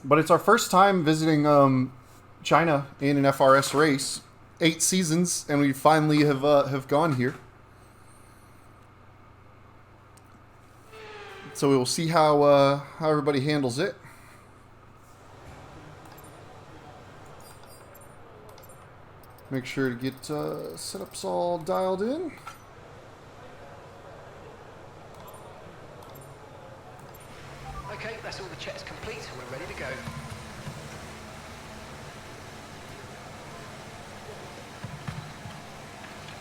But it's our first time visiting China in an FRS race. 8 seasons, and we finally have gone here. So we will see how everybody handles it. Make sure to get setups all dialed in. Okay, that's all the checks complete. We're ready to go.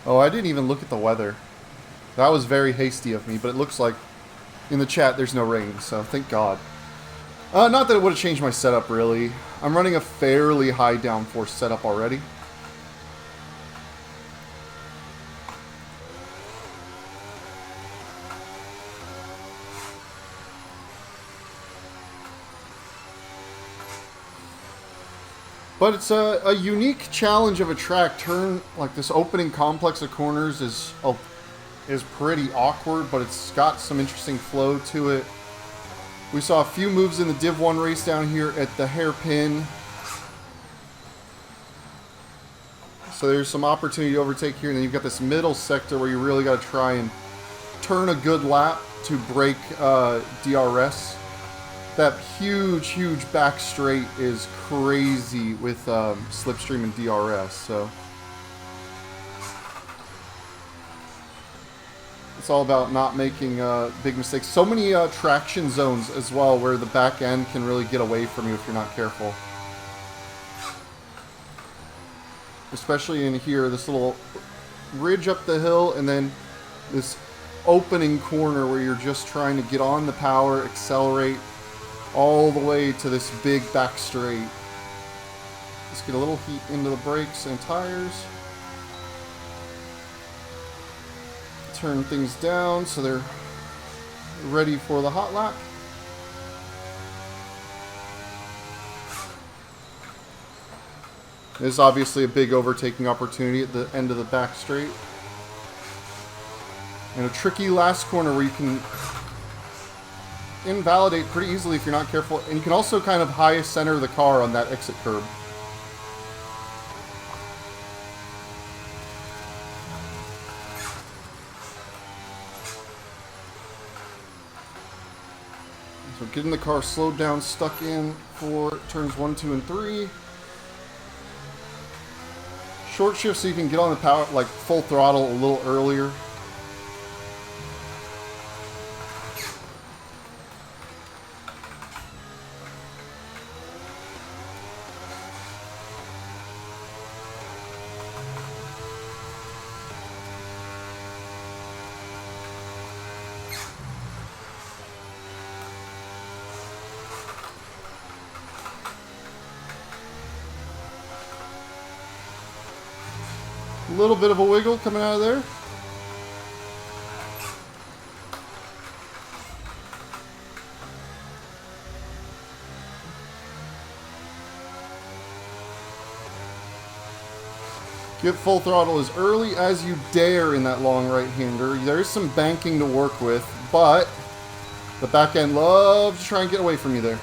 Oh, I didn't even look at the weather. That was very hasty of me, but it looks like in the chat there's no rain, so thank God. Not that it would have changed my setup, really. I'm running a fairly high downforce setup already. But it's a unique challenge of a track. Like this opening complex of corners is pretty awkward, but it's got some interesting flow to it. We saw a few moves in the Div 1 race down here at the hairpin. So there's some opportunity to overtake here, and then you've got this middle sector where you really got to try and turn a good lap to break DRS. That huge back straight is crazy with slipstream and DRS, so it's all about not making big mistakes. So many traction zones as well where the back end can really get away from you if you're not careful. Especially in here, this little ridge up the hill, and then this opening corner where you're just trying to get on the power, accelerate all the way to this big back straight. Let's get a little heat into the brakes and tires. Turn things down so they're ready for the hot lap. This is obviously a big overtaking opportunity at the end of the back straight. And a tricky last corner where you can invalidate pretty easily if you're not careful. And you can also kind of high center the car on that exit curb. So getting the car slowed down, stuck in for turns 1, 2, and 3. Short shift so you can get on the power, like full throttle a little earlier. A little bit of a wiggle coming out of there. Get full throttle as early as you dare in that long right-hander. There is some banking to work with, but the back end loves to try and get away from you there.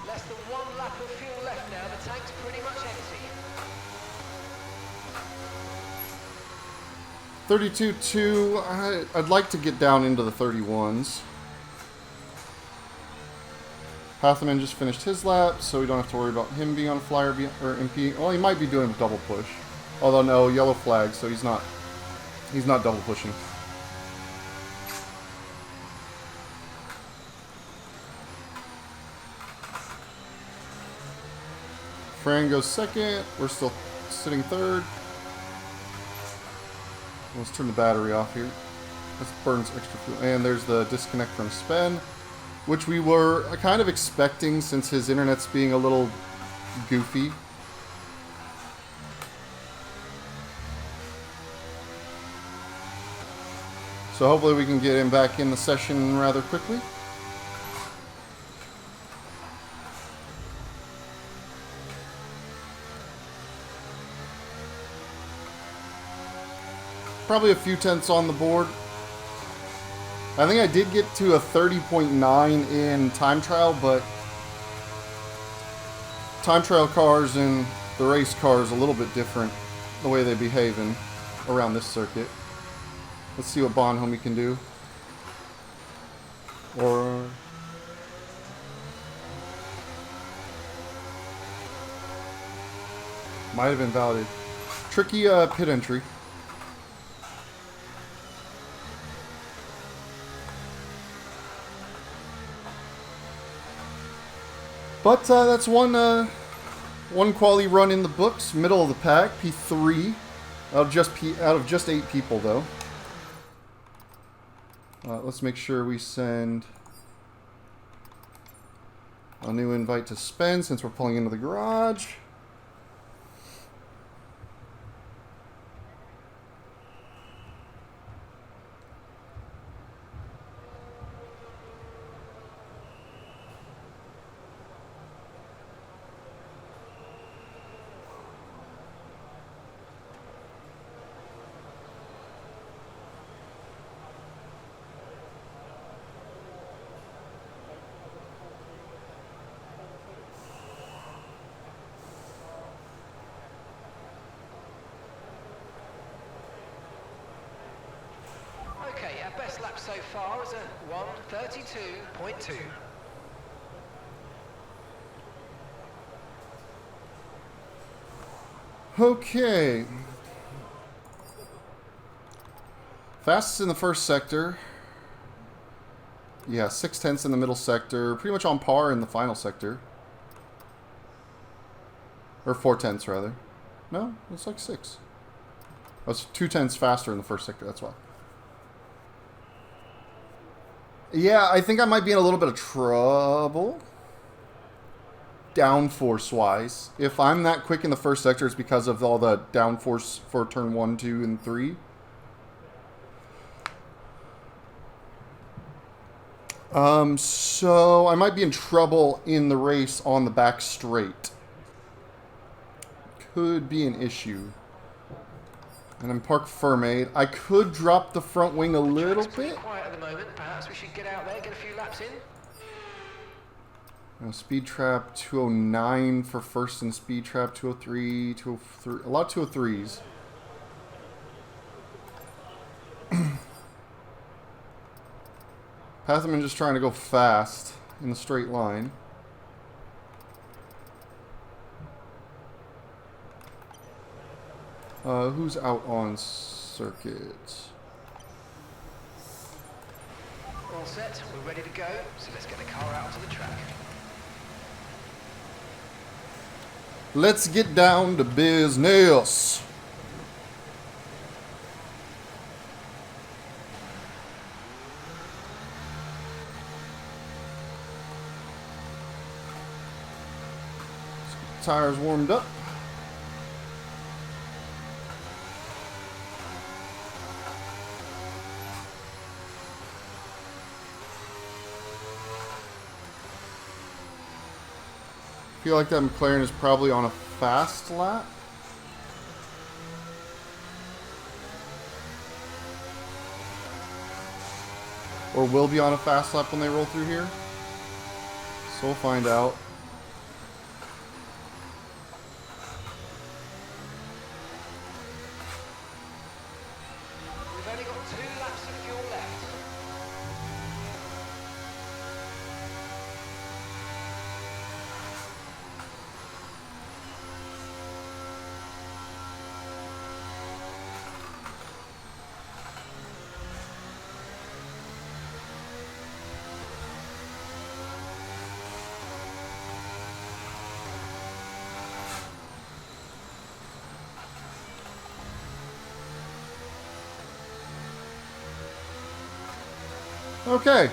Less than 1 lap of fuel left now. The tank's pretty much empty. 32.2. I'd like to get down into the 31s. Hatherman just finished his lap, so we don't have to worry about him being on flyer or MP. Well, he might be doing a double push. Although no, yellow flag, so he's not double pushing. Fran goes second. We're still sitting third. Let's turn the battery off here. This burns extra fuel. And there's the disconnect from Spen, which we were kind of expecting since his internet's being a little goofy. So hopefully we can get him back in the session rather quickly. Probably a few tenths on the board. I think I did get to a 30.9 in time trial, but time trial cars and the race cars a little bit different, the way they behave in around this circuit. Let's see what Bonhomie can do. Or might have been validated. Tricky pit entry. But that's one quality run in the books, middle of the pack, P3, out of just 8 people though. Let's make sure we send a new invite to Spen since we're pulling into the garage. Okay, our best lap so far is a 1:32.2. Okay. Fastest in the first sector. Yeah, 6/10 in the middle sector. Pretty much on par in the final sector. Or 4/10 rather. No, it's like 6. I was 2/10 faster in the first sector, that's why. Yeah, I think I might be in a little bit of trouble. Downforce wise. If I'm that quick in the first sector, it's because of all the downforce for turn 1, 2, and 3. So I might be in trouble in the race on the back straight. Could be an issue. And I'm parked firm-aid. I could drop the front wing a little bit. Quiet at the moment. Perhaps we should get out there, get a few laps in. Now, speed trap 209 for first, and speed trap 203, 203, a lot of 203s. Pathaman just trying to go fast in the straight line. Who's out on circuit? All set, we're ready to go, so let's get the car out onto the track. Let's get down to business. Tires warmed up. I feel like that McLaren is probably on a fast lap. Or will be on a fast lap when they roll through here. So we'll find out. We've only got 2 laps of fuel left. Okay.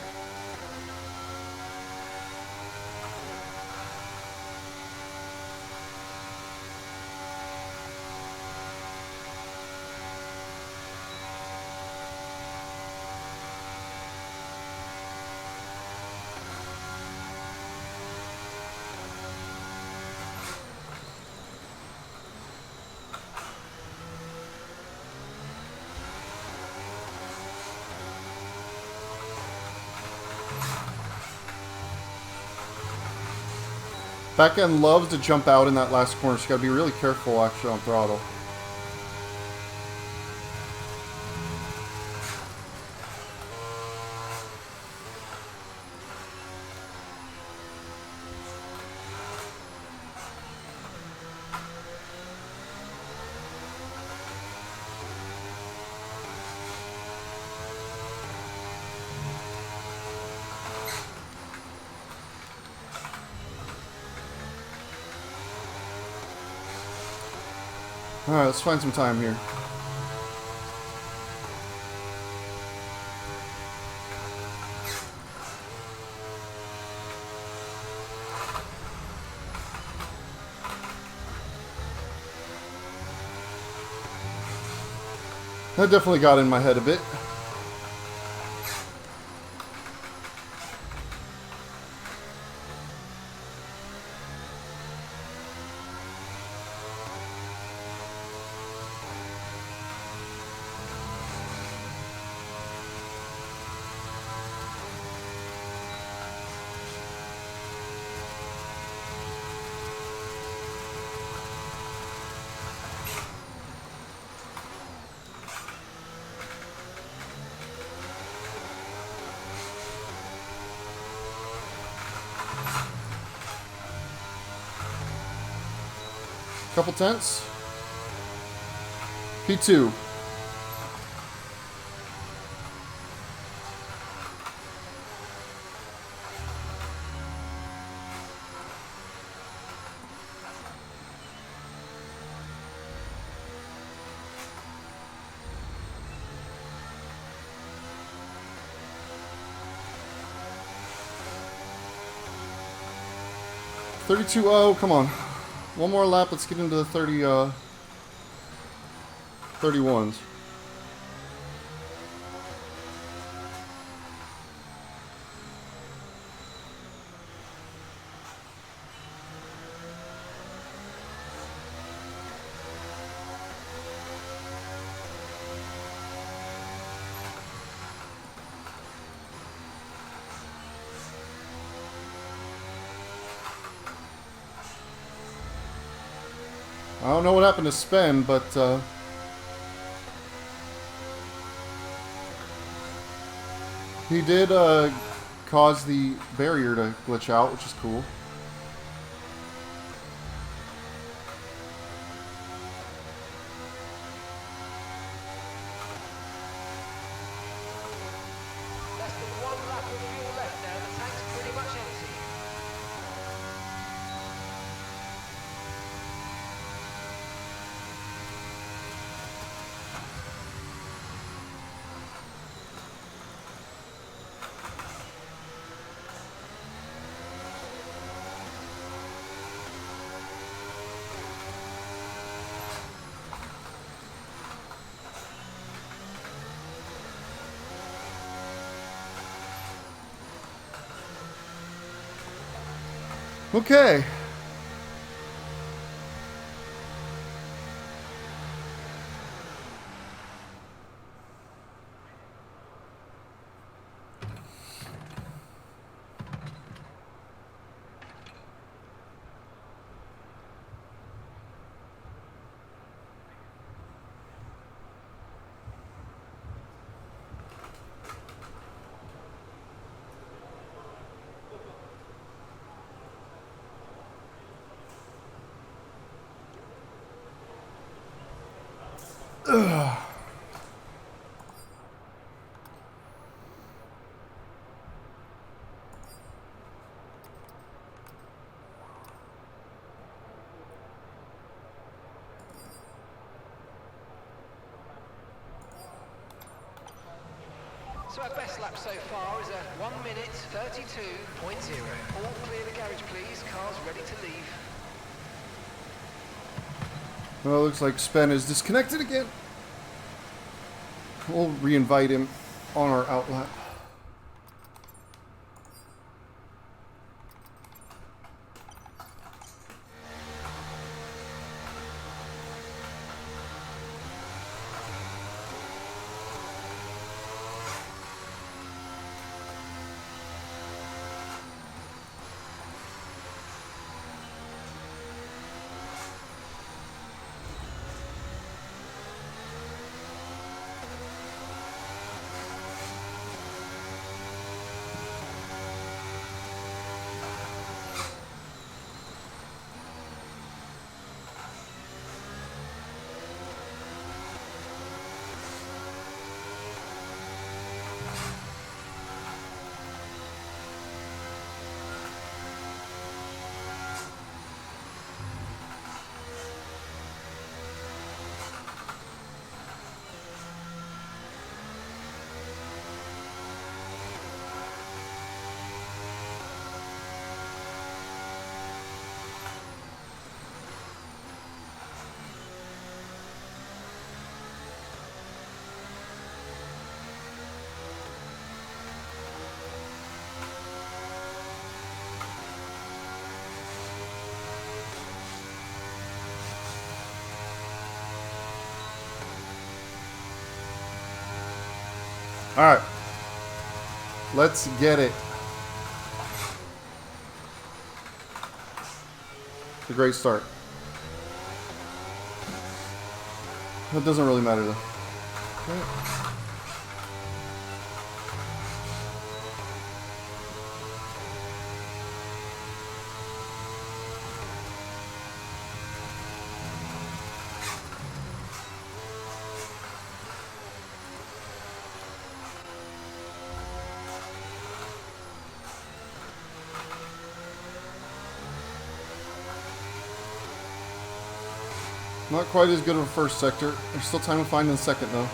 Back end loves to jump out in that last corner, so you gotta be really careful actually on throttle. Alright, let's find some time here. That definitely got in my head a bit. Couple tenths. P2. .32.0, come on. One more lap, let's get into the 31s. I don't know what happened to Spen, but he did cause the barrier to glitch out, which is cool. Less than 1 lap of fuel left now. The tank's pretty much empty. Okay. Ugh. So our best lap so far is a 1 minute 32.0. All clear the garage, please. Cars ready to leave. Well, looks like Spen is disconnected again. We'll re-invite him on our outlap. All right. Let's get it. It's a great start. That doesn't really matter though. Okay. Not quite as good of a first sector. There's still time to find the second though.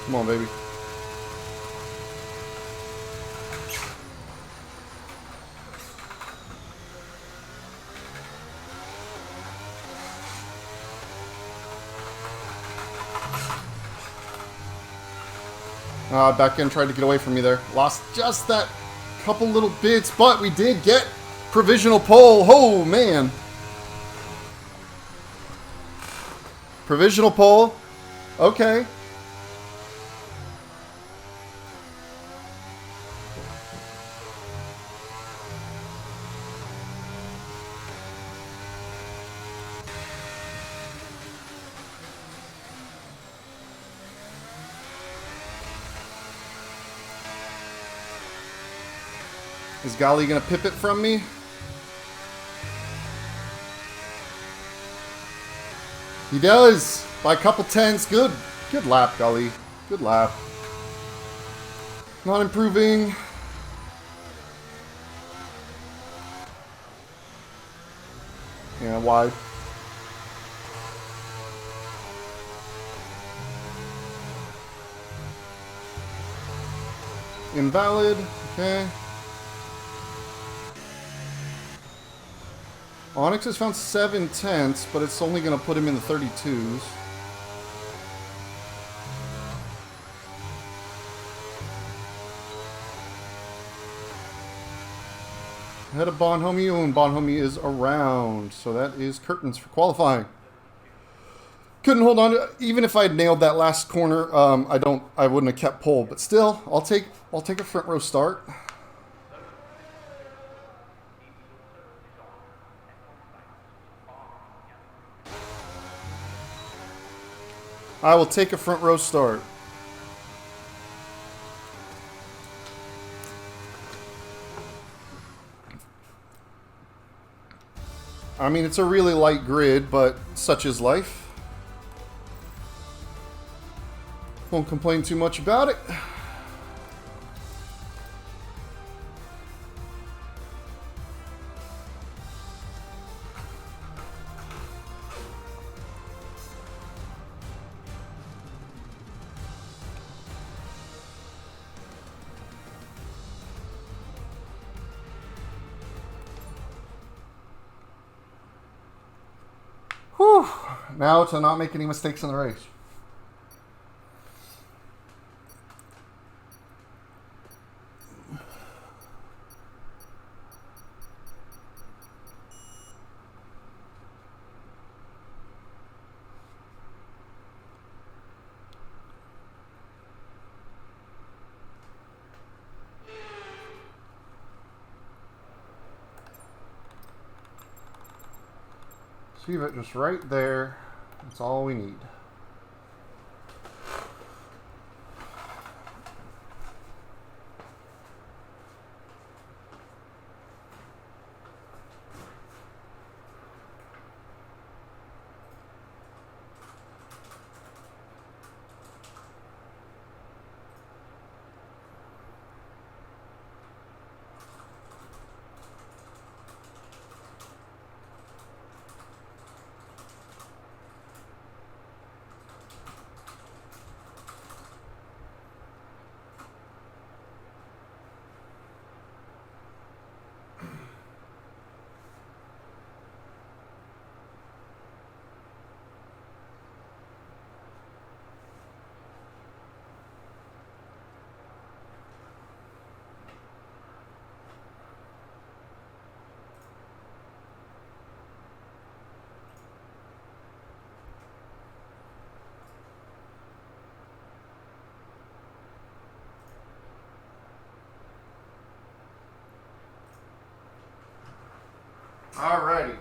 Come on, baby. Back end tried to get away from me there. Lost just that couple little bits, but we did get provisional pole. Oh, man. Provisional pole. Okay. Is Golly gonna pip it from me? He does! By a couple tenths. Good. Good lap, Golly. Good lap. Not improving. Yeah, wide. Invalid. Okay. Onyx has found 7 tenths, but it's only going to put him in the 32s. Ahead of Bonhomie, and Bonhomie is around. So that is curtains for qualifying. Couldn't hold on to, even if I had nailed that last corner, I wouldn't have kept pole, but still, I'll take a front row start. I will take a front row start. I mean, it's a really light grid, but such is life. Won't complain too much about it. Whew. Now to not make any mistakes in the race. Leave it just right there. That's all we need. Alrighty.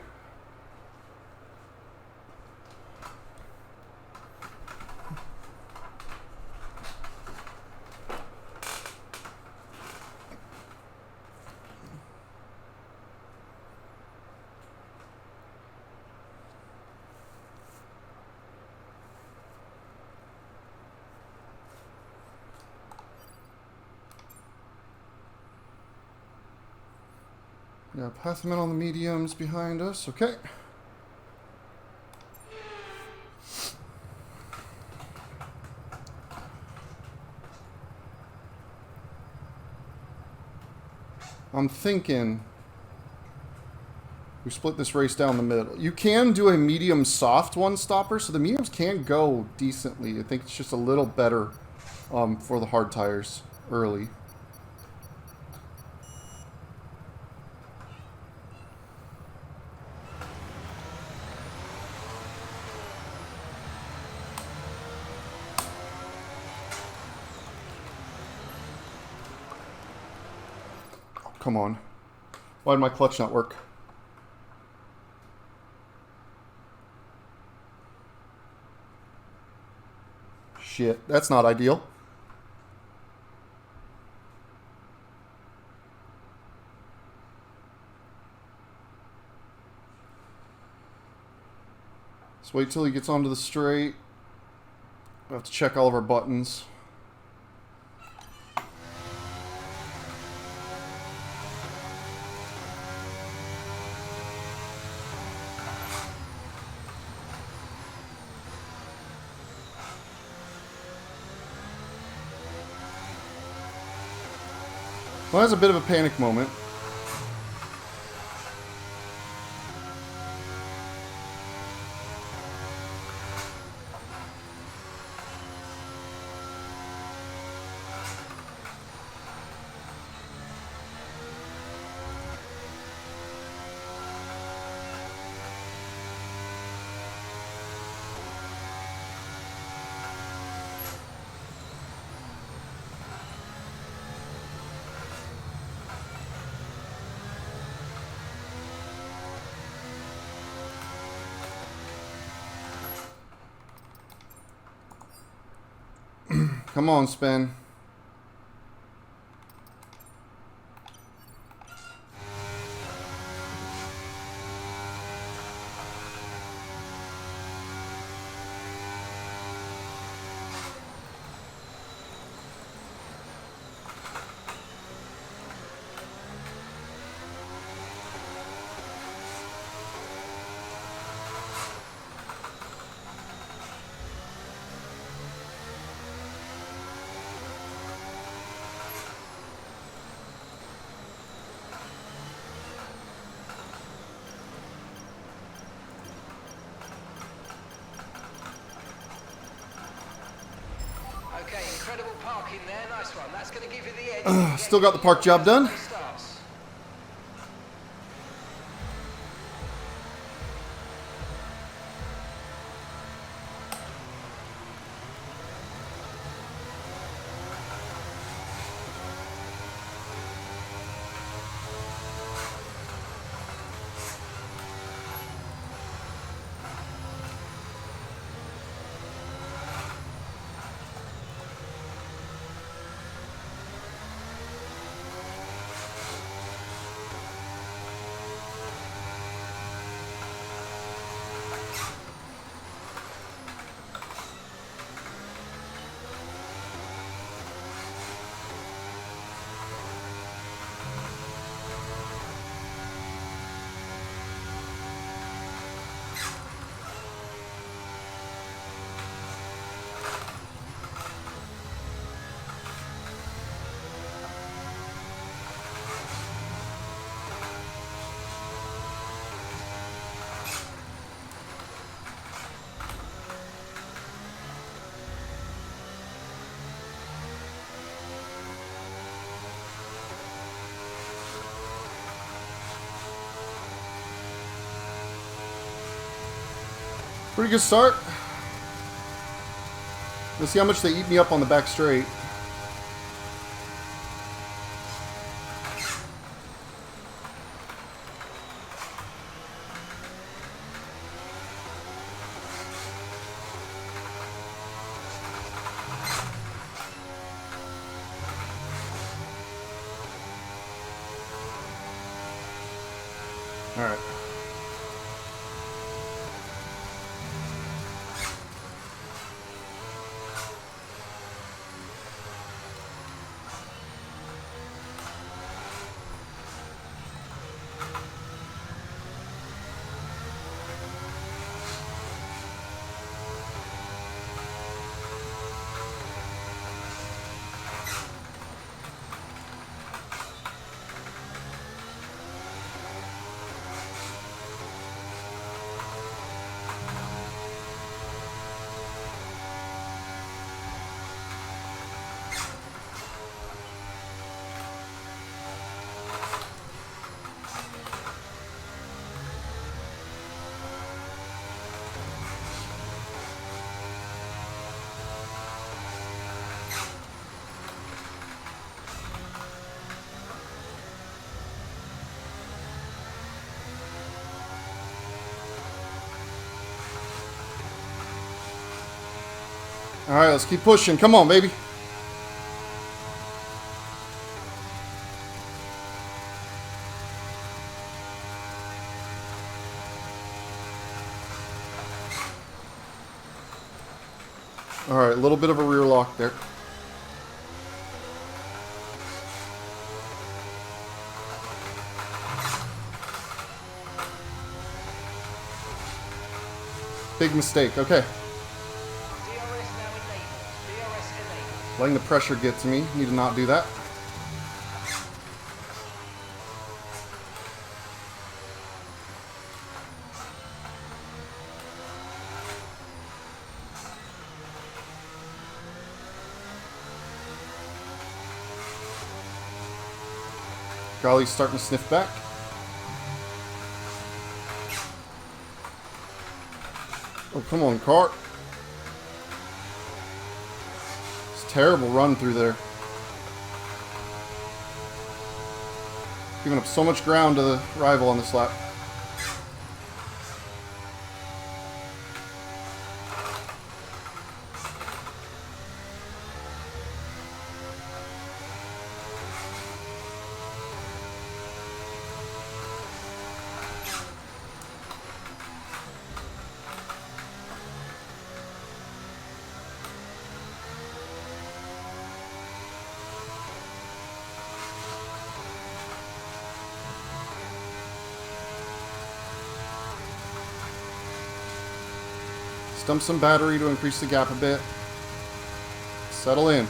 Yeah, pass them in on the mediums behind us. Okay. I'm thinking we split this race down the middle. You can do a medium soft one stopper, so the mediums can go decently. I think it's just a little better for the hard tires early. Come on. Why did my clutch not work? Shit, that's not ideal. Let's wait till he gets onto the straight. We have to check all of our buttons. Well, that's a bit of a panic moment. Come on, Spen. Okay, incredible parking there. Nice one. That's going to give you the edge. Still got the park job done. Starts. Pretty good start. Let's see how much they eat me up on the back straight. All right, let's keep pushing. Come on, baby. All right, a little bit of a rear lock there. Big mistake. Okay. DRS now enabled. DRS enabled. Letting the pressure get to me. Need to not do that. Golly's starting to sniff back. Oh, come on, car. It's a terrible run through there. Giving up so much ground to the rival on this lap. Dump some battery to increase the gap a bit. Settle in.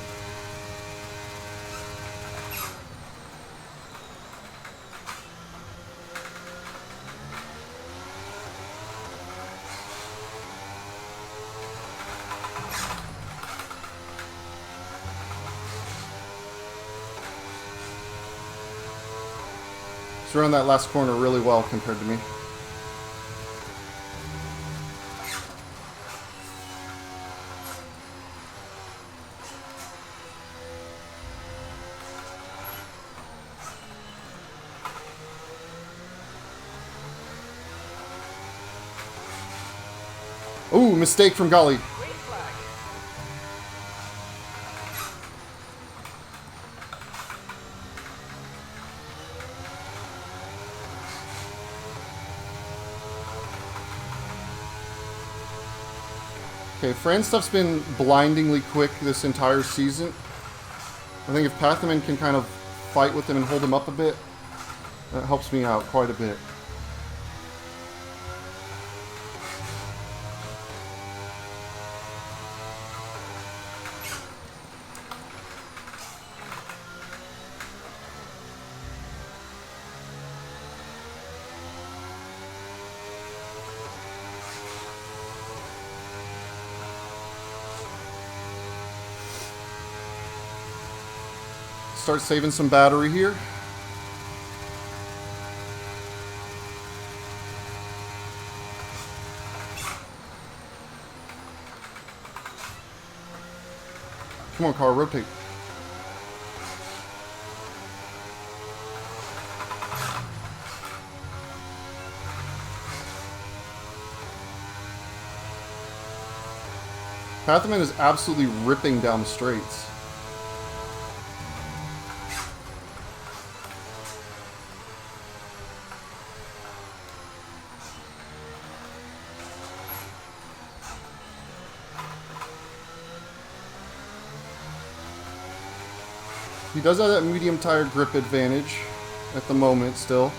He's running that last corner really well compared to me. Ooh, mistake from Golly. Green flag. Okay, Fran stuff's been blindingly quick this entire season. I think if Pathaman can kind of fight with him and hold him up a bit, that helps me out quite a bit. Start saving some battery here. Come on, car, rotate. Pathaman is absolutely ripping down the straights. He does have that medium tire grip advantage at the moment still.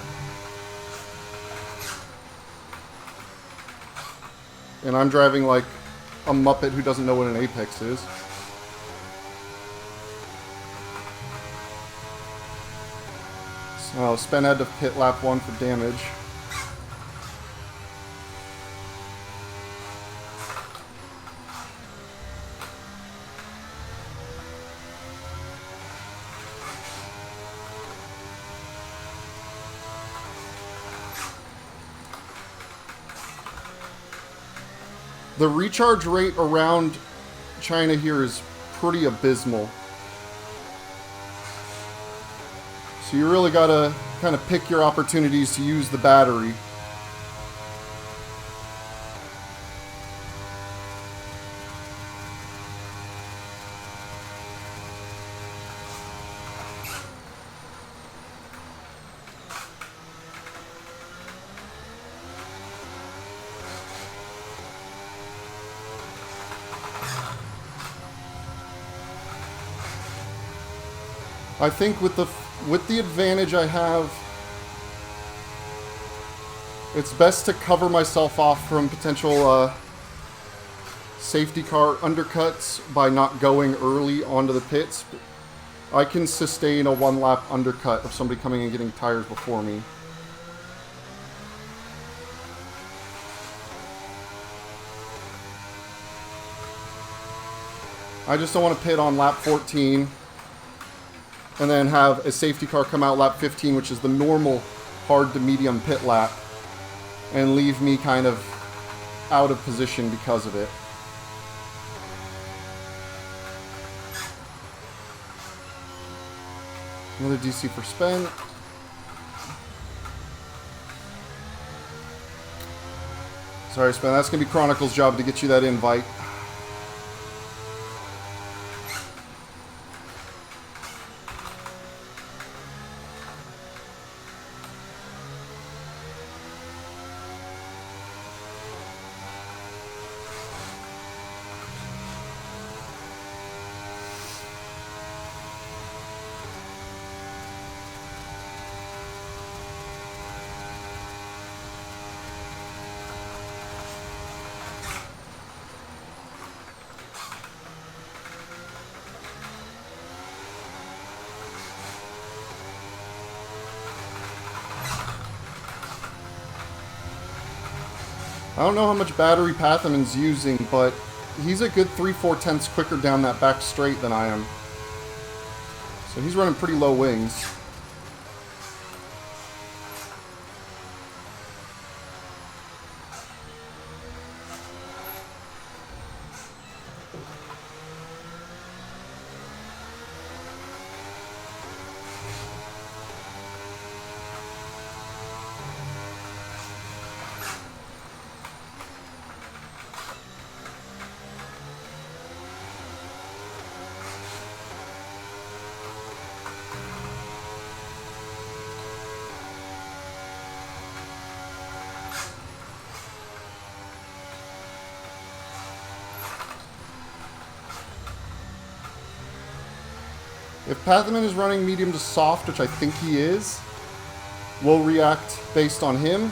And I'm driving like a Muppet who doesn't know what an apex is. So Spen had to pit lap 1 for damage. The recharge rate around China here is pretty abysmal. So you really gotta kind of pick your opportunities to use the battery. I think with the advantage I have, it's best to cover myself off from potential safety car undercuts by not going early onto the pits. I can sustain a one-lap undercut of somebody coming and getting tires before me. I just don't want to pit on lap 14 and then have a safety car come out lap 15, which is the normal hard to medium pit lap, and leave me kind of out of position because of it. Another DC for spent. Sorry, Spent. That's going to be Chronicle's job to get you that invite. I don't know how much battery Pathaman's using, but he's a good 3/4 quicker down that back straight than I am. So he's running pretty low wings. If Pathaman is running medium to soft, which I think he is, we'll react based on him.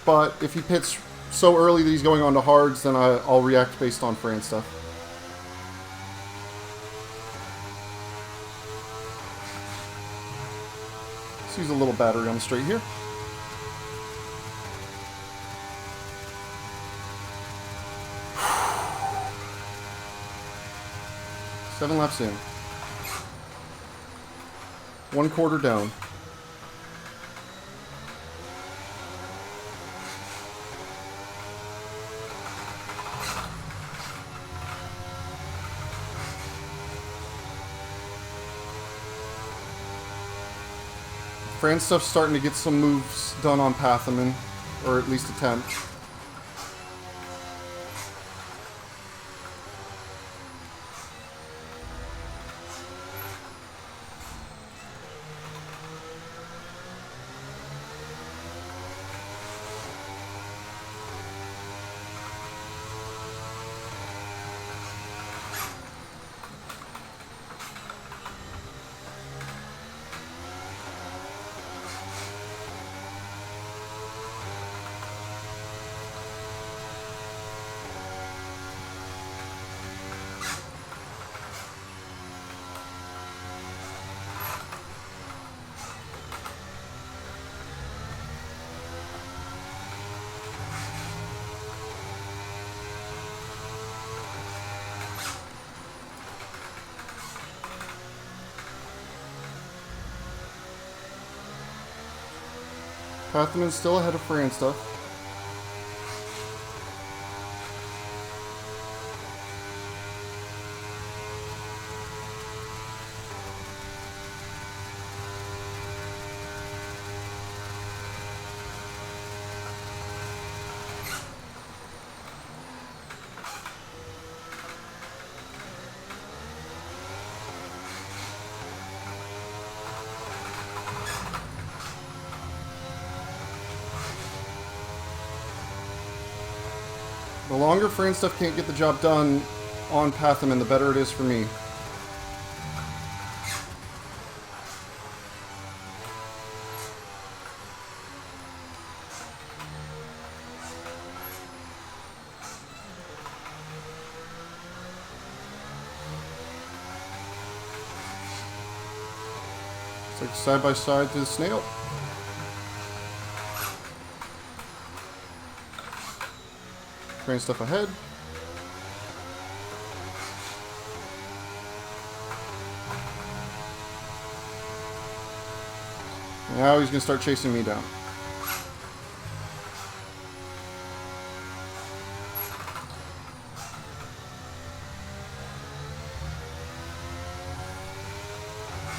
But if he pits so early that he's going on to hards, then I'll react based on Fran stuff. Let's use a little battery on the straight here. Seven laps in. 1/4 down. Fran stuff's starting to get some moves done on Pathaman, or at least attempt. Pathaman's still ahead of Fran stuff. The longer Fran stuff can't get the job done, on Pathaman, the better it is for me. It's like side by side to the snail. Train stuff ahead. Now he's going to start chasing me down.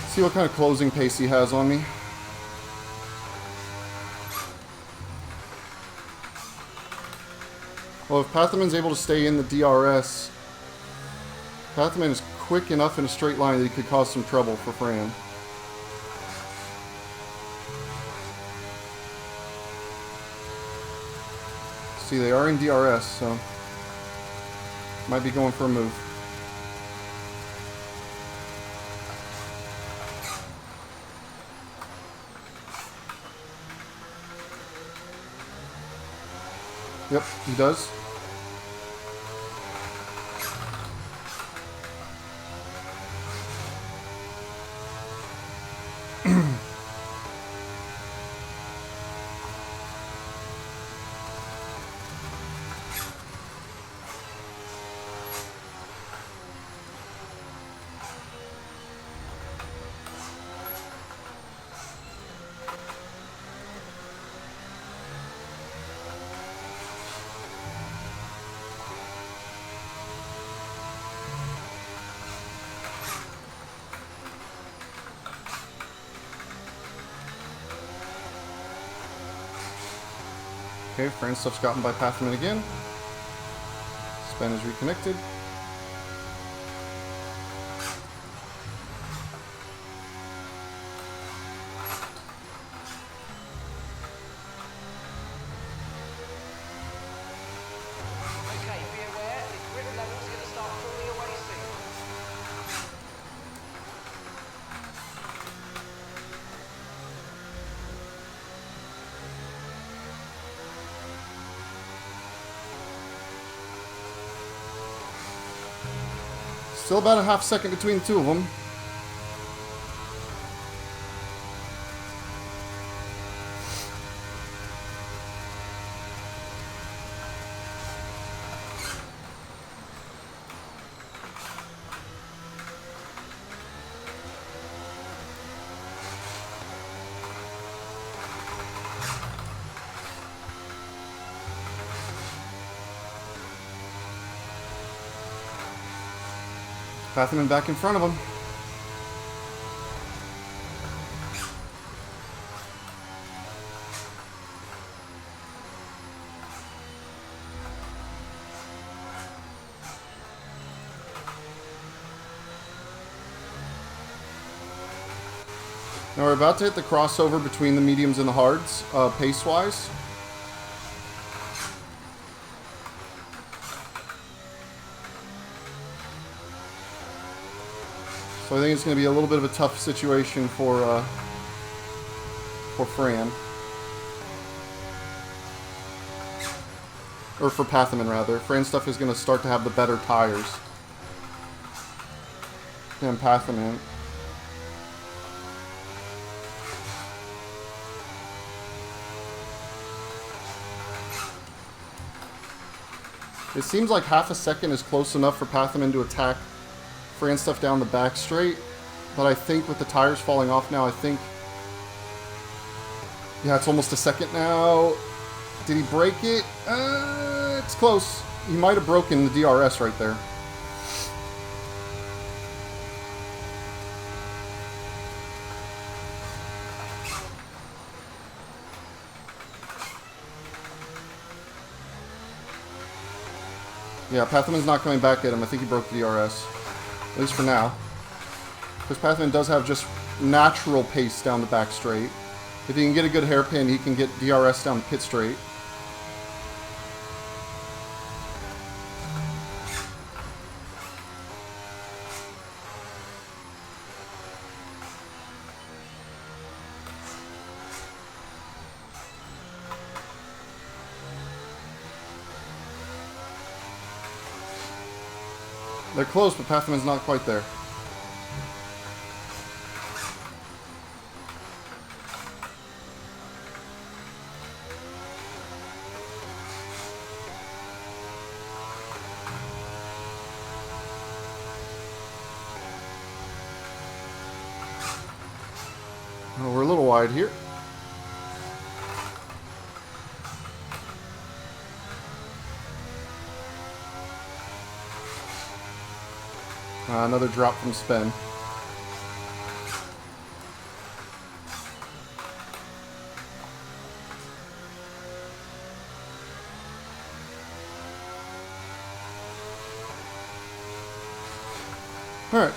See what kind of closing pace he has on me. Well, if Pathaman's able to stay in the DRS, Pathaman is quick enough in a straight line that he could cause some trouble for Fran. See, they are in DRS, so might be going for a move. Yep, he does. Okay, Fran stuff's gotten by Pathaman again. Span is reconnected. Okay, be aware, the grip level's going to start falling away soon. Still about a half second between the two of them. Pathaman back in front of him. Now we're about to hit the crossover between the mediums and the hards, pace-wise. So I think it's going to be a little bit of a tough situation for Fran. Or for Pathaman, rather. Fran's stuff is going to start to have the better tires than Pathaman. It seems like half a second is close enough for Pathaman to attack Fran stuff down the back straight, but I think with the tires falling off now, I think... Yeah, it's almost a second now. Did he break it? It's close. He might have broken the DRS right there. Yeah, Pathaman's not coming back at him. I think he broke the DRS. At least for now. Because Pathaman does have just natural pace down the back straight. If he can get a good hairpin, he can get DRS down the pit straight. They're close, but Pathaman's not quite there. Oh, we're a little wide here. Another drop from Spen. Alright.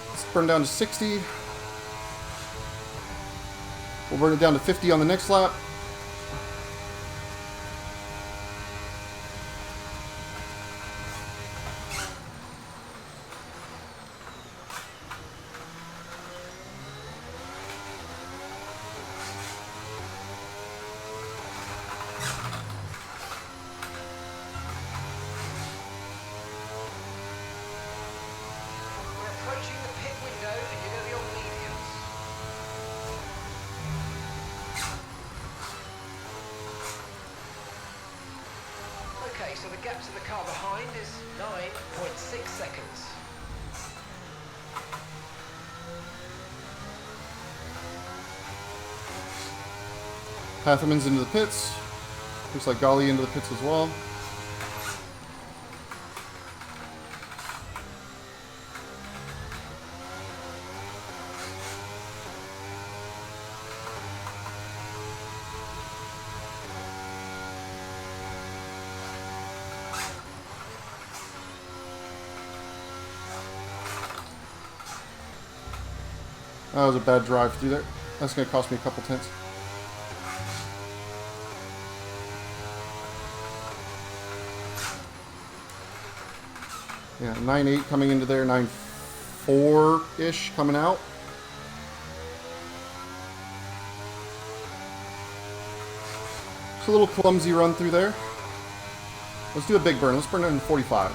Let's burn down to 60. We'll burn it down to 50 on the next lap. We're approaching the pit window and you're going to be on mediums. Okay, so the gap to the car behind is 9.6 seconds. Pathaman's into the pits. Looks like Gali into the pits as well. That was a bad drive through there. That's going to cost me a couple tenths. Yeah, 9.8 coming into there, 9.4-ish coming out. It's a little clumsy run through there. Let's do a big burn. Let's burn it in 45.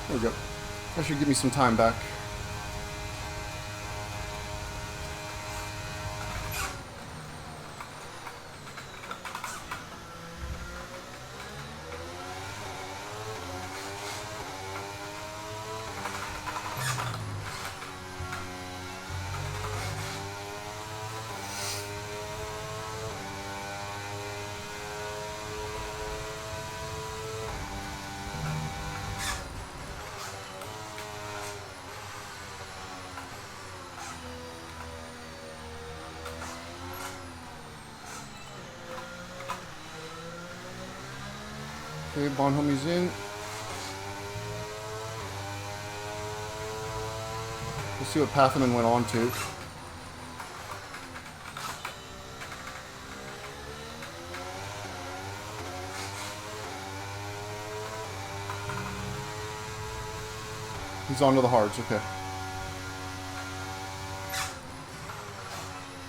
There we go. That should give me some time back. Okay, Bonhomie's in. We'll see what Pathaman went on to. He's on to the hards, okay.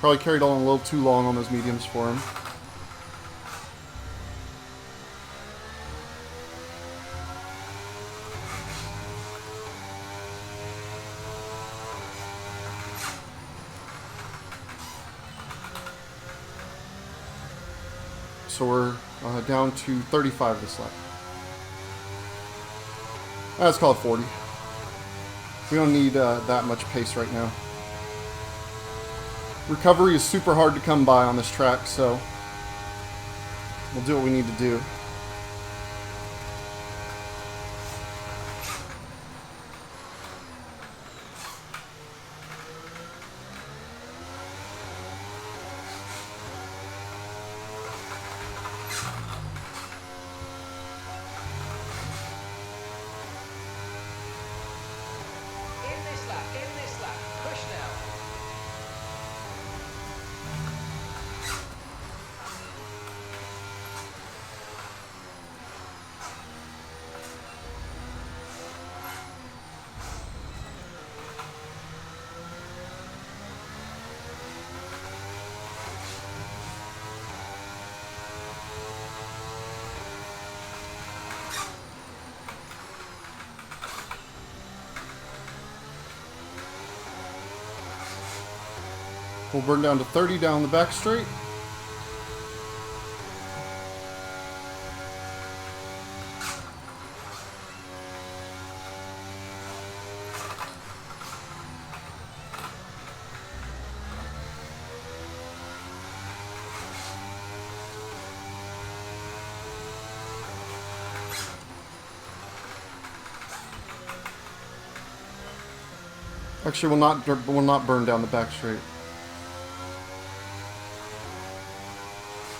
Probably carried on a little too long on those mediums for him. So we're down to 35 this lap. Let's call it 40. We don't need that much pace right now. Recovery is super hard to come by on this track, so we'll do what we need to do. In this lap, push now. We'll burn down to 30 down the back straight. Actually, we'll not burn down the back straight.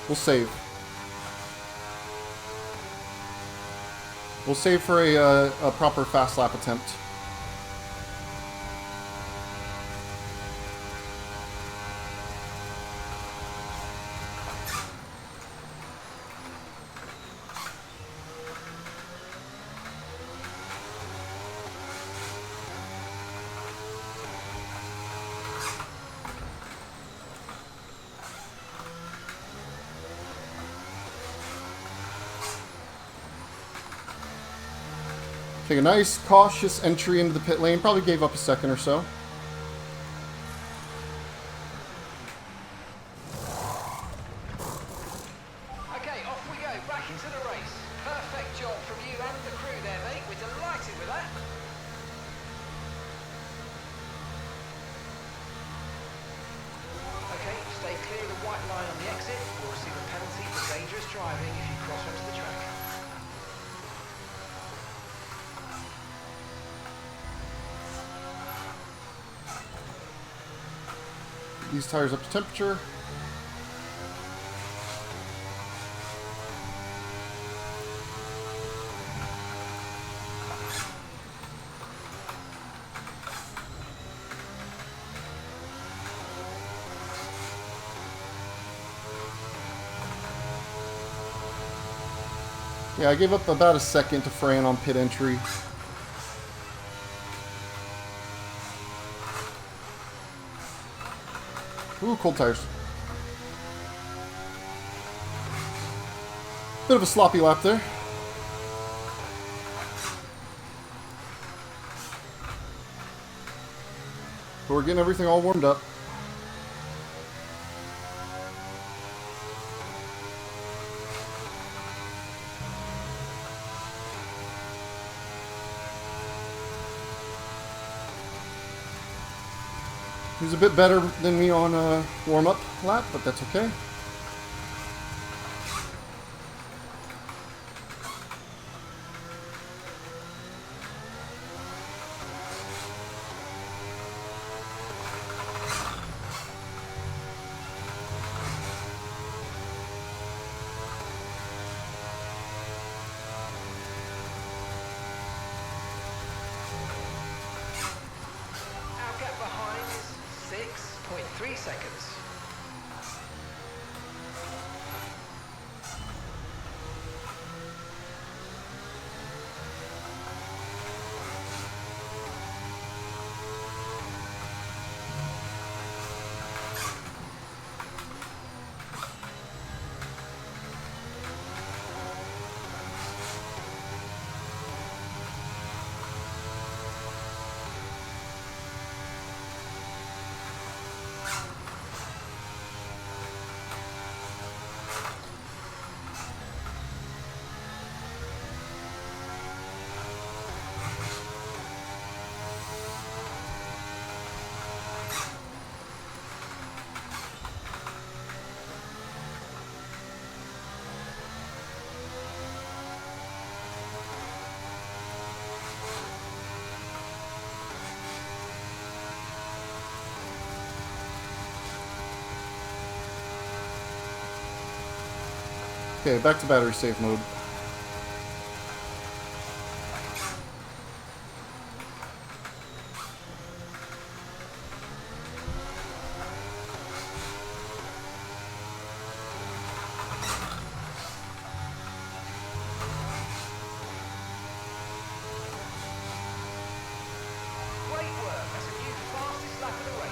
We'll save. We'll save for a proper fast lap attempt. Take a nice, cautious entry into the pit lane. Probably gave up a second or so. Okay, off we go. Back into the race. Perfect job from you and the crew there, mate. We're delighted with that. Okay, stay clear of the white line on the exit. We'll receive a penalty for dangerous driving if you cross onto the track. These tires up to temperature. Yeah, I gave up about a second to Fran on pit entry. Ooh, cold tires. Bit of a sloppy lap there. But we're getting everything all warmed up. He was a bit better than me on a warm-up lap, but that's okay. Our gap behind is 6.3 seconds. Okay, back to battery save mode. Great work. That's a new fastest lap of the race.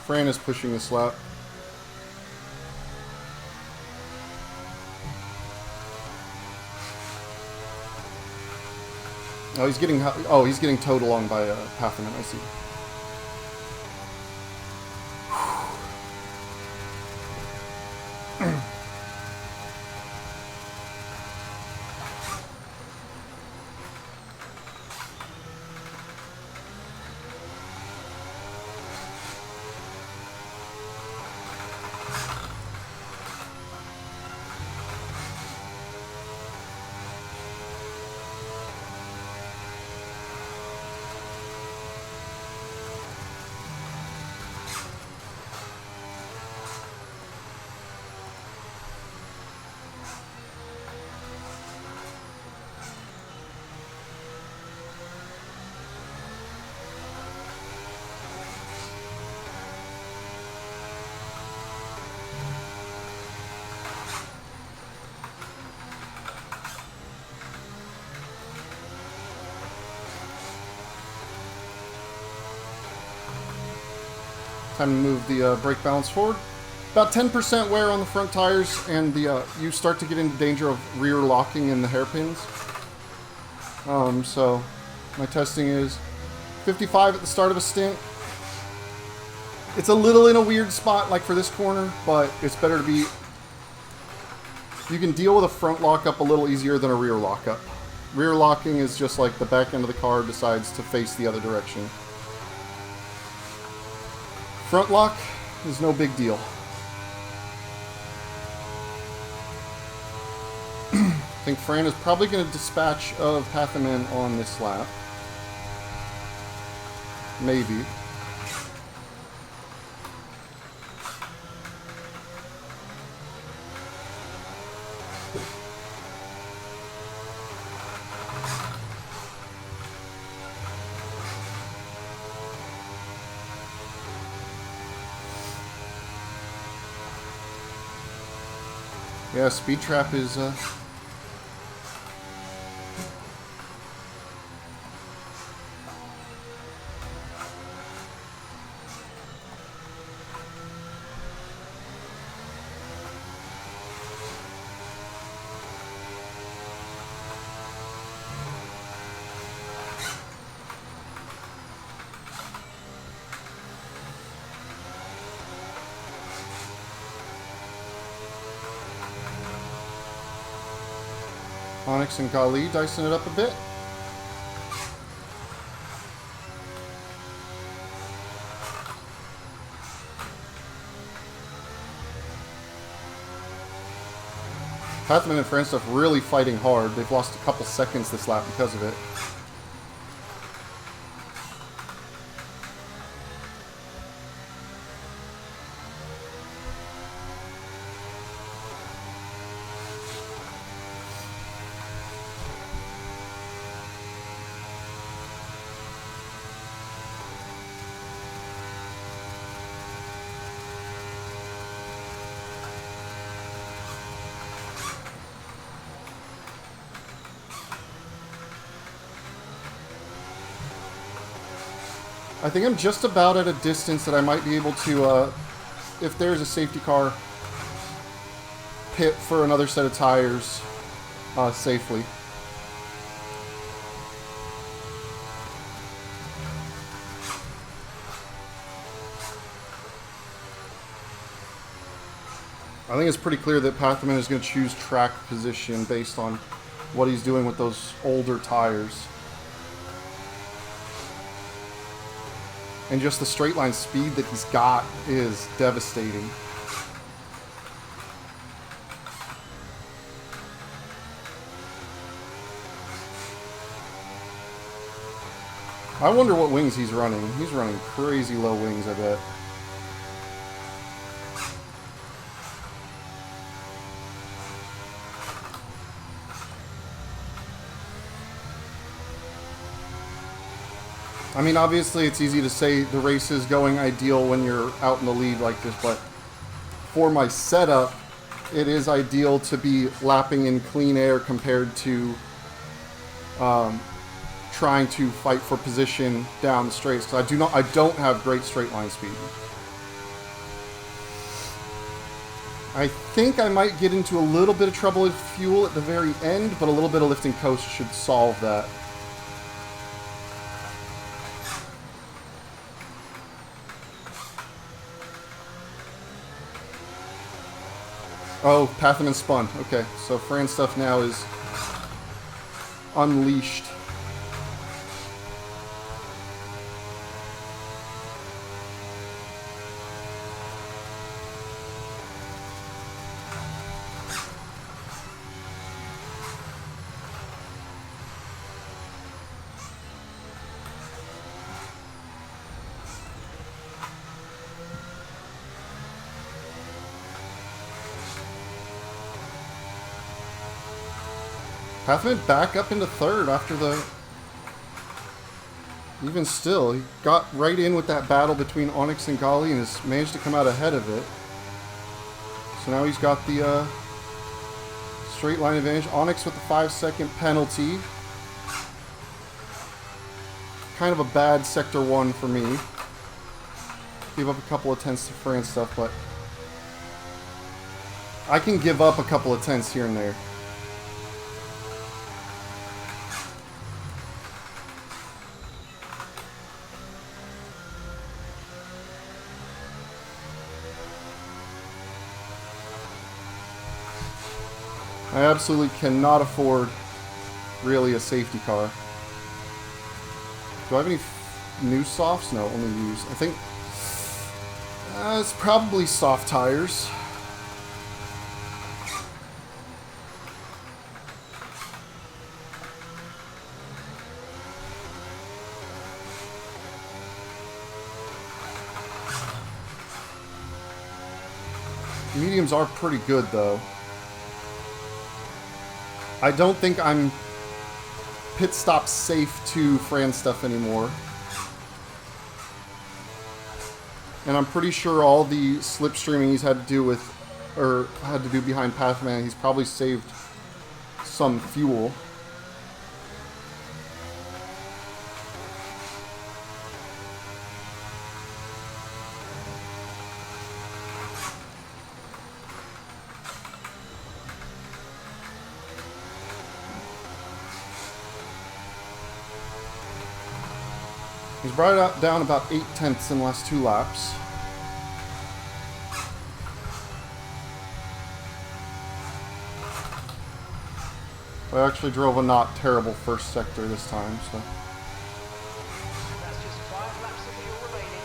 Fran is pushing this lap. Oh, he's getting towed along by Patherman, I see. Time to move the brake balance forward. About 10% wear on the front tires, and you start to get into danger of rear locking in the hairpins. So my testing is 55 at the start of a stint. It's a little in a weird spot, like for this corner, but it's better to be... You can deal with a front lockup a little easier than a rear lockup. Rear locking is just like the back end of the car decides to face the other direction. Front lock is no big deal. I think Fran is probably going to dispatch of Patherman on this lap. Maybe. Yeah, speed trap is Onyx and Gali dicing it up a bit. Patherman and Franstoff really fighting hard. They've lost a couple seconds this lap because of it. I think I'm just about at a distance that I might be able to, if there's a safety car, pit for another set of tires safely. I think it's pretty clear that Patherman is going to choose track position based on what he's doing with those older tires. And just the straight line speed that he's got is devastating. I wonder what wings he's running. He's running crazy low wings, I bet. I mean, obviously it's easy to say the race is going ideal when you're out in the lead like this, but for my setup, it is ideal to be lapping in clean air compared to trying to fight for position down the straights. Because I don't have great straight line speed. I think I might get into a little bit of trouble with fuel at the very end, but a little bit of lifting coast should solve that. Oh, Pathaman spun. Okay, so Fran stuff now is unleashed. Pathaman back up into third after the... Even still, he got right in with that battle between Onyx and Gali and has managed to come out ahead of it. So now he's got the straight line advantage. Onyx with the 5-second penalty. Kind of a bad Sector 1 for me. Gave up a couple of tenths to Fran stuff, but I can give up a couple of tenths here and there. I absolutely cannot afford, really, a safety car. Do I have any new softs? No, only used. I think it's probably soft tires. Mediums are pretty good, though. I don't think I'm pit stop safe to Fran stuff anymore. And I'm pretty sure all the slipstreaming he's had to do with, or had to do behind Pathman, he's probably saved some fuel. He's brought it down about 8 tenths in the last 2 laps. I actually drove a not terrible first sector this time, so. That's just 5 laps of fuel remaining.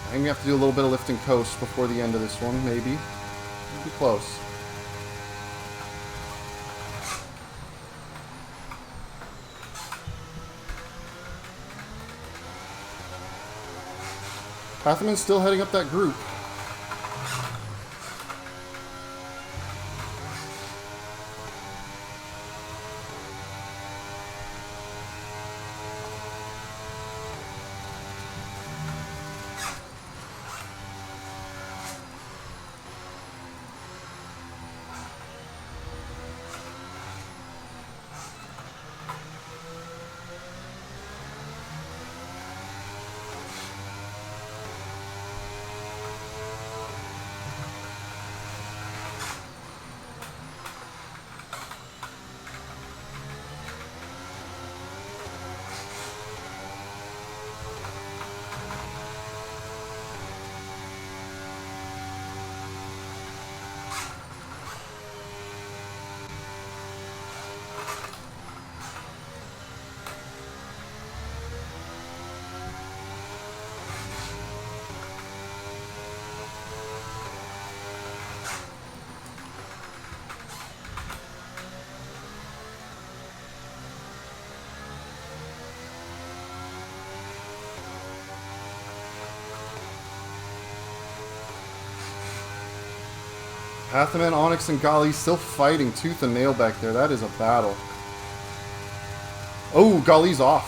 I think we have to do a little bit of lift and coast before the end of this one, maybe. Be close. Pathaman's still heading up that group. Pathaman, Onyx, and Gali still fighting tooth and nail back there. That is a battle. Oh, Gali's off.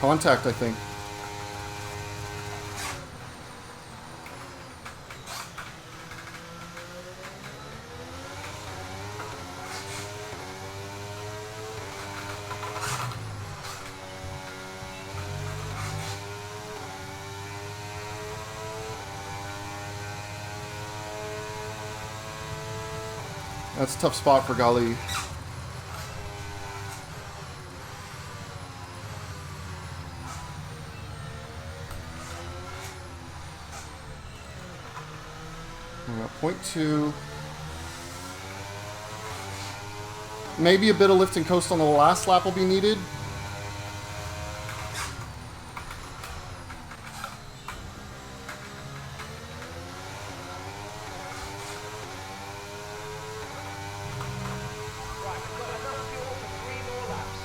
Contact, I think. That's a tough spot for Gali. We got 0.2. Maybe a bit of lift and coast on the last lap will be needed. Right, we've got enough fuel for 3 more laps.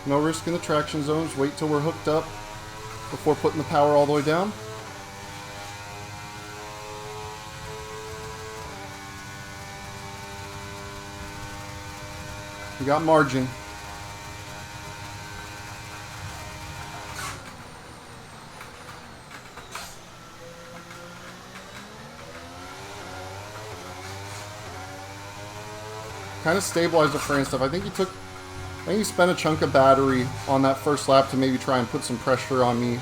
No risk in the traction zones. Wait till we're hooked up before putting the power all the way down. We got margin. Kind of stabilized the frame and stuff. I think he spent a chunk of battery on that first lap to maybe try and put some pressure on me.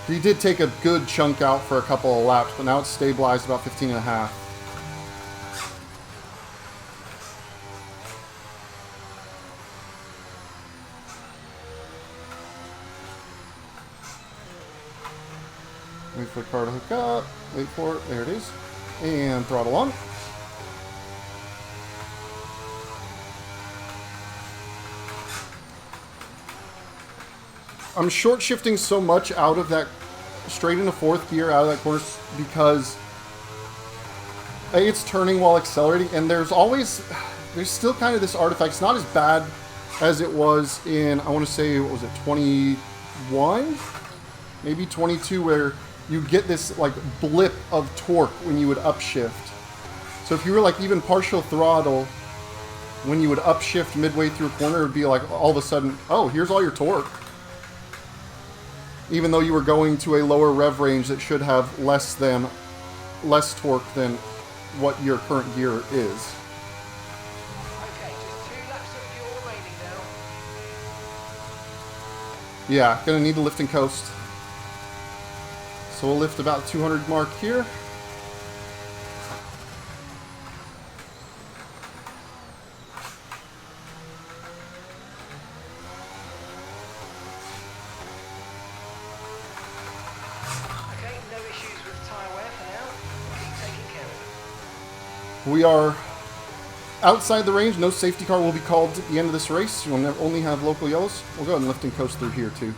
He did take a good chunk out for a couple of laps, but now it's stabilized about 15 and a half. Wait for the car to hook up. Wait for it. There it is. And throttle on. I'm short shifting so much out of that, straight into fourth gear out of that corner because it's turning while accelerating, and there's still kind of this artifact. It's not as bad as it was in, I want to say, what was it, 21? Maybe 22, where you get this like blip of torque when you would upshift. So if you were like even partial throttle, when you would upshift midway through a corner, it would be like all of a sudden, oh, here's all your torque. Even though you were going to a lower rev range that should have less torque than what your current gear is. Okay, just 2 laps of fuel remaining now. Yeah, gonna need to lift and coast. So we'll lift about 200 mark here. We are outside the range. No safety car will be called at the end of this race. We'll only have local yellows. We'll go ahead and lift and coast through here too.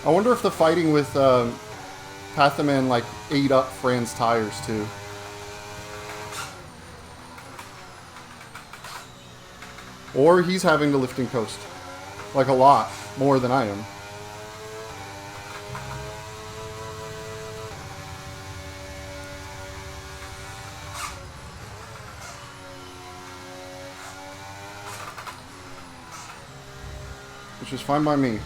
I wonder if the fighting with Pathaman like ate up Fran's tires too. Or he's having to lift and coast. Like a lot. More than I am. Which is fine by me.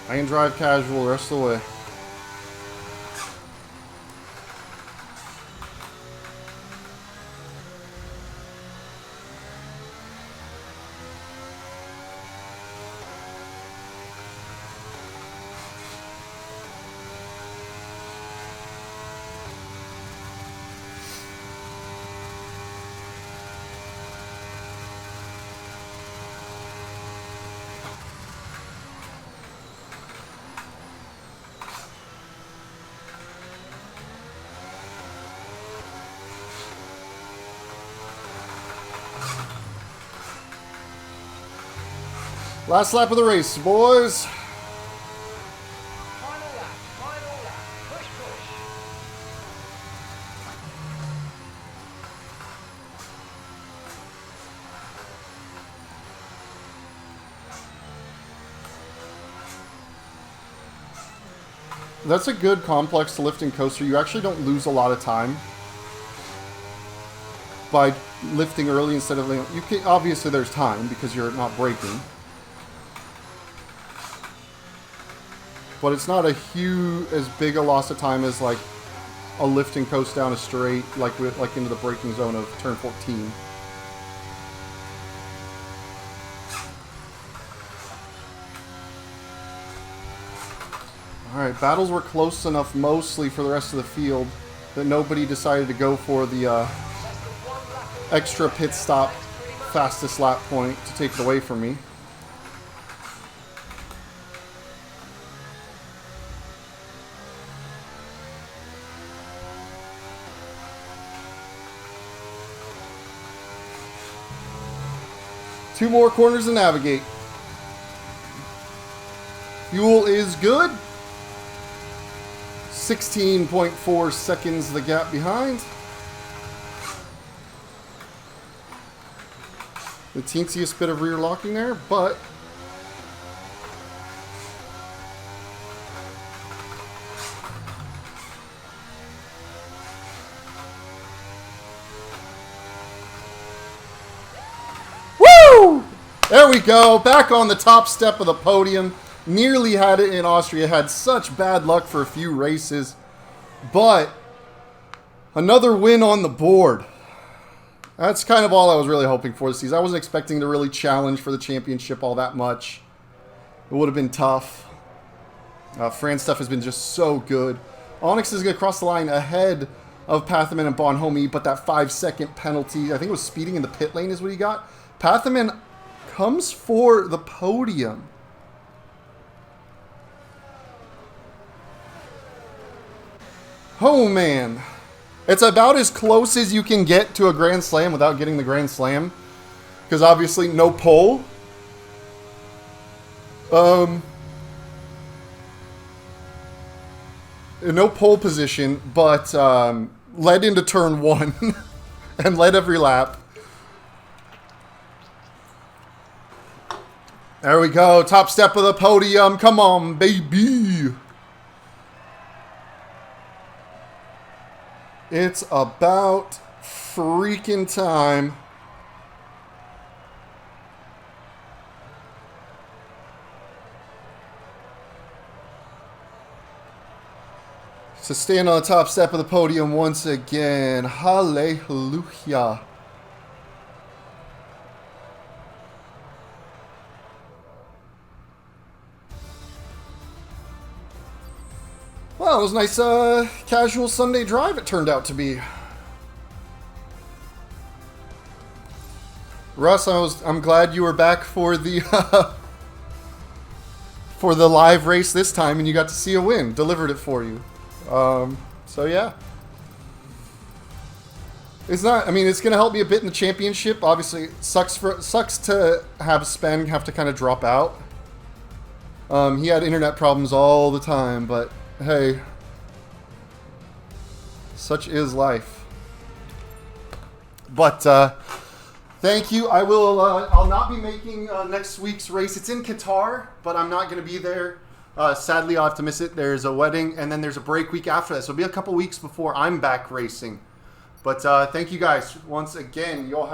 I can drive casual the rest of the way. Last lap of the race, boys. Final lap, push, push. That's a good complex to lift and coaster. You actually don't lose a lot of time by lifting early instead of late. You can, obviously there's time because you're not braking. But it's not a huge, as big a loss of time as like a lift and coast down a straight, like into the braking zone of turn 14. Alright, battles were close enough mostly for the rest of the field that nobody decided to go for the extra pit stop fastest lap point to take it away from me. Two more corners to navigate. Fuel is good. 16.4 seconds the gap behind. The teensiest bit of rear locking there, but woo! There we go. Back on the top step of the podium. Nearly had it in Austria. Had such bad luck for a few races. But another win on the board. That's kind of all I was really hoping for this season. I wasn't expecting to really challenge for the championship all that much. It would have been tough. Fran's stuff has been just so good. Onyx is going to cross the line ahead of Pathaman and Bonhomie, but that 5-second penalty, I think it was speeding in the pit lane is what he got. Pathaman comes for the podium. Oh, man. It's about as close as you can get to a Grand Slam without getting the Grand Slam. Because obviously no pole. No pole position, but led into turn 1 and led every lap. There we go. Top step of the podium. Come on, baby. It's about freaking time. To stand on the top step of the podium once again. Hallelujah. Well, it was a nice casual Sunday drive it turned out to be. Russ, I'm glad you were back for the for the live race this time and you got to see a win. Delivered it for you. So yeah. It's not, I mean, it's going to help me a bit in the championship. Obviously, it sucks to have Sven have to kind of drop out. He had internet problems all the time, but hey, such is life. But thank you. I will. I'll not be making next week's race. It's in Qatar, but I'm not going to be there. Sadly, I'll have to miss it. There's a wedding, and then there's a break week after that. So it'll be a couple weeks before I'm back racing. But thank you guys once again. You all have